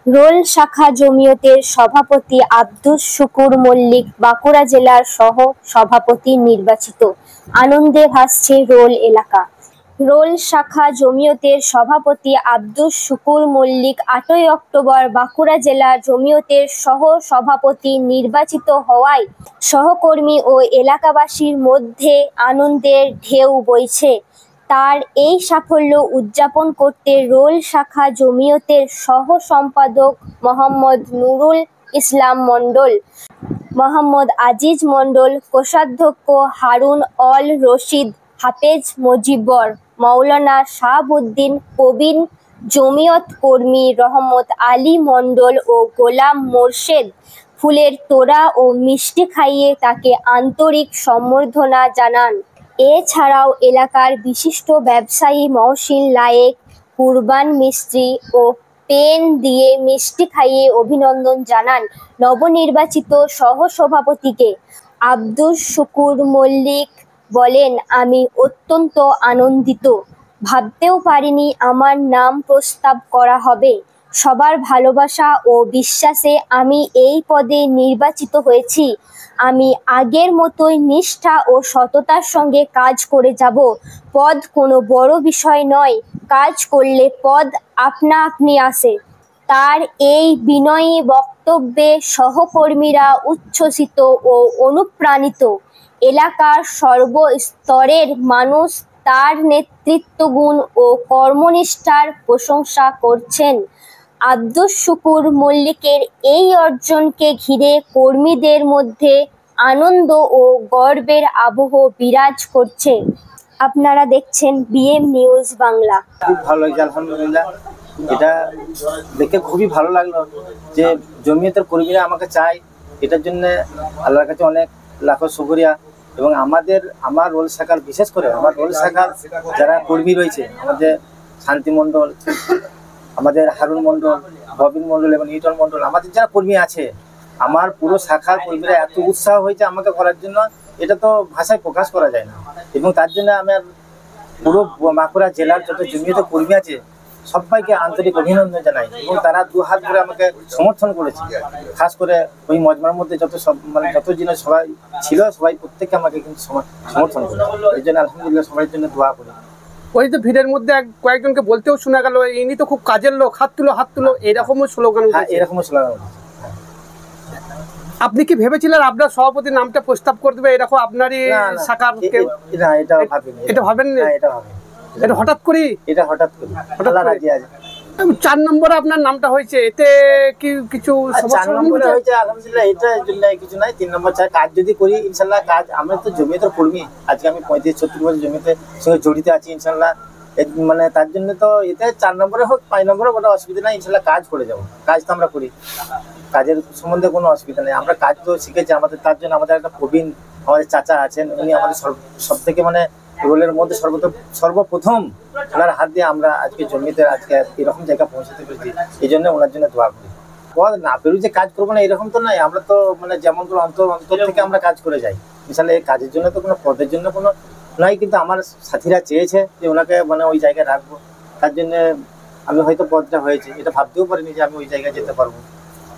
Role শাখা জমিয়তের সভাপতি আব্দুস শুকুর মল্লিক বাঁকুড়া জেলার সহ সভাপতি নির্বাচিত। আনন্দে ভাসছে রোল এলাকা। রোল শাখা জমিয়তের সভাপতি আব্দুস শুকুর মল্লিক ৮ই অক্টোবর বাঁকুড়া জেলা জমিয়তের সহ সভাপতি নির্বাচিত হওয়ায় সহকর্মী ও এলাকাবাসীর মধ্যে আনন্দের ঢেউ বইছে। তার এই সাফল্য উদযাপন করতে রোল শাখা জমিয়তের সহ সম্পাদক মোহাম্মদ নুরুল ইসলাম মণ্ডল, মোহাম্মদ আজিজ মণ্ডল, কোষাধ্যক্ষ হারুন অল রশিদ, হাফেজ মজিবর, মাওলানা শাহাবুদ্দিন প্রবীণ, জমিয়ত কর্মী রহমত আলী মণ্ডল ও গোলাম মোর্শেদ ফুলের তোড়া ও মিষ্টি খাইয়ে তাকে আন্তরিক সম্বর্ধনা জানান। এছাড়াও এলাকার বিশিষ্ট ব্যবসায়ী মহসিন লায়েক, কুরবান মিস্ত্রি ও পেন দিয়ে মিষ্টি খাইয়ে অভিনন্দন জানান নবনির্বাচিত সহসভাপতিকে। আব্দুস শুকুর মল্লিক বলেন, আমি অত্যন্ত আনন্দিত, ভাবতেও পারিনি আমার নাম প্রস্তাব করা হবে। সবার ভালোবাসা ও বিশ্বাসে আমি এই পদে নির্বাচিত হয়েছি। আমি আগের মতোই নিষ্ঠা ও সততার সঙ্গে কাজ করে যাব। পদ কোনো বড় বিষয় নয়, কাজ করলে পদ আপনা আপনি আসে। তার এই বিনয়ী বক্তব্যে সহকর্মীরা উচ্ছ্বসিত ও অনুপ্রাণিত। এলাকার সর্বস্তরের মানুষ তার নেতৃত্বগুণ ও কর্মনিষ্ঠার প্রশংসা করছেন। আব্দুস শুকুর মল্লিকের এই অর্জনকে ঘিরে কর্মীদের মধ্যে আনন্দ ও গর্বের আবহ বিরাজ করছে। আপনারা দেখছেন বিএম নিউজ বাংলা। খুব ভালো লাগছে, আলহামদুলিল্লাহ। এটা দেখে খুবই ভালো লাগলো যে জমিয়তের কর্মীরা আমাকে চায়, এটার জন্য আল্লাহর কাছে অনেক লাখো শুকরিয়া। এবং আমার রোল শাখার, বিশেষ করে আমার রোল শাখার যারা কর্মী রয়েছে, আমাদের শান্তি মণ্ডল, আমাদের হারুন মণ্ডল, ববিন মণ্ডল এবং নিউটন মণ্ডল, আমাদের যারা কর্মী আছে, আমার পুরো শাখার কর্মীরা এত উৎসাহ হয়েছে আমাকে করার জন্য, এটা তো ভাষায় প্রকাশ করা যায় না। এবং তার জন্য আমার পুরো বাঁকুড়া জেলার যত জমিয়তের কর্মী আছে সবাইকে আন্তরিক অভিনন্দন জানাই। এবং তারা দু হাত ধরে আমাকে সমর্থন করেছে। খাস করে ওই মজমার মধ্যে যত জিনিস সবাই ছিল, সবাই প্রত্যেককে আমাকে কিন্তু সমর্থন করে। এই জন্য আলহামদুলিল্লাহ সবার জন্য দোয়া করি। ওই তো ভিড়ের মধ্যে কয়েকজনকে বলতেও শোনা গেল, ইনি তো খুব কাজের লোক, হাত তুলো হাত তুলো, এরকমও স্লোগান। হ্যাঁ, এরকমও স্লোগান। আপনি কি ভেবেছিলেন আপনার সভাপতির নামটা প্রস্তাব করে দেবে এরকম আপনারই শাখার? না, এটা ভাবিনি। এটা ভাবেন না? এটা হঠাৎ করে? এটা হঠাৎ করে রাজি আছে। 4 নম্বরে আপনার নামটা হয়েছে, এতে কি কিছু সমস্যা হয়েছে? আলহামদুলিল্লাহ, এটা জন্য কিছু নাই। 3 নম্বর চাই, কাজ যদি করি ইনশাল্লাহ। কাজ, আমরা তো জমিয়তের কর্মী, আজকে আমি 35-36 বছর জমিয়তের সঙ্গে জড়িত আছি ইনশাল্লাহ। মানে তার জন্য তো এতে 4 নম্বরে হোক 5 নম্বরে কোনো অসুবিধা নাই, ইনশাল্লাহ কাজ করে যাবো। কাজ তো আমরা করি, কাজের সম্বন্ধে কোনো অসুবিধা নেই। আমরা কাজ তো শিখেছি আমাদের, তার জন্য আমাদের একটা প্রবীণ আমাদের চাচা আছেন, উনি আমাদের সব থেকে মানে রোলের মধ্যে সর্বপ্রথম ওনার হাত দিয়ে আমরা আজকে জমিতে আজকে এরকম জায়গা পৌঁছাতে পেরেছি। এই জন্য ওনার জন্য দোয়া করি। পদ না পেরু যে কাজ করবো না এরকম তো নয়, আমরা তো মানে যেমন করে অন্তর থেকে আমরা কাজ করে যাই। মিশালে এই কাজের জন্য তো কোনো পদের জন্য কোনো নয়, কিন্তু আমার সাথীরা চেয়েছে যে ওনাকে মানে ওই জায়গায় রাখবো। তার জন্য আমি হয়তো পদটা হয়েছে, এটা ভাবতেও পারিনি যে আমি ওই জায়গায় যেতে পারবো।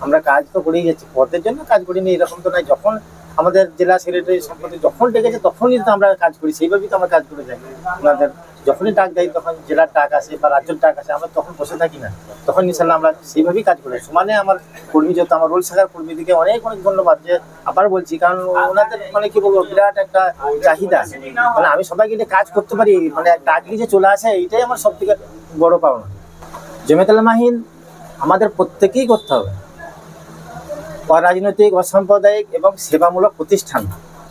আমরা কাজ তো করেই যাচ্ছি, পদের জন্য কাজ করিনি এরকম তো নয়। যখন আমাদের জেলা সেক্রেটারি সম্পর্কে যখন ডেকেছে তখনই তো আমরা কাজ করি, সেইভাবেই তো আমরা কাজ করে যাই। ওনাদের যখনই ডাক দেয়, তখন জেলার ডাক আসে বা রাজ্যের ডাক আসে, আমরা তখন বসে থাকি না, তখন ইনশাল্লাহ আমরা সেইভাবেই কাজ করি। সমানে আমার কর্মী যত, আমার রোল শাখার কর্মীদেরকে অনেক ধন্যবাদ। যে আবার বলছি, কারণ ওনাদের মানে কি বলবো, বিরাট একটা চাহিদা। মানে আমি সবাইকে যে কাজ করতে পারি, মানে ডাক দিয়ে যে চলে আসে, এইটাই আমার সব থেকে বড় পাওনা। জমিয়তুল মাহিন আমাদের প্রত্যেকেই করতে হবে। অরাজনৈতিক, অসাম্প্রদায়িক এবং সেবামূলক প্রতিষ্ঠান,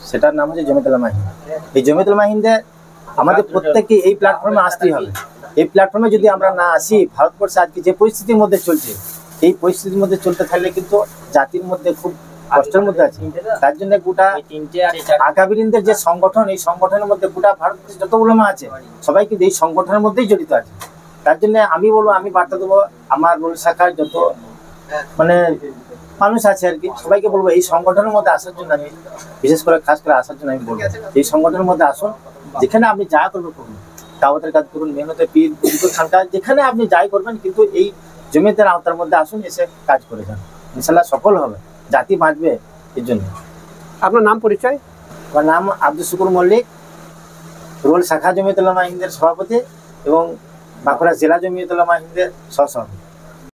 সেটার নাম হচ্ছে জমিয়তুল মাহিন। এই জমিয়তুল মাহিনদের আমাদের প্রত্যেককে এই প্ল্যাটফর্মে আসতেই হবে। এই প্ল্যাটফর্মে যদি আমরা না আসি, ভারতবর্ষে আজকে যে পরিস্থিতির মধ্যে চলছে, এই পরিস্থিতির মধ্যে চলতে থাকলে কিন্তু জাতির মধ্যে খুব কষ্টের মধ্যে আছে। তার জন্য গোটা আকাবিরিনদের যে সংগঠন, এই সংগঠনের মধ্যে গোটা ভারতবর্ষে যত উলামা আছে সবাই কিন্তু এই সংগঠনের মধ্যেই জড়িত আছে। তার জন্য আমি বলবো, আমি বার্তা দেবো আমার রোল শাখার যত মানে মানুষ আছে আর কি, সবাইকে বলবো এই সংগঠনের মধ্যে আসার জন্য। আমি বিশেষ করে খাস করে আসার জন্য আমি বলবো, এই সংগঠনের মধ্যে আসুন। যেখানে আপনি যা করবেন করুন, দাওয়াতের কাজ করুন, মেহনতের পীর খানকা, যেখানে আপনি যাই করবেন, কিন্তু এই জমিয়তের আওতার মধ্যে আসুন, এসে কাজ করে যান, ইনশাল্লাহ সফল হবে, জাতি বাঁচবে। এর জন্য আপনার নাম পরিচয়? আমার নাম আব্দুল শুকুর মল্লিক, রোল শাখা জমিয়তুল উলামা হিন্দের সভাপতি এবং বাঁকুড়া জেলা জমিয়তুল উলামা হিন্দের সহসভাপতি।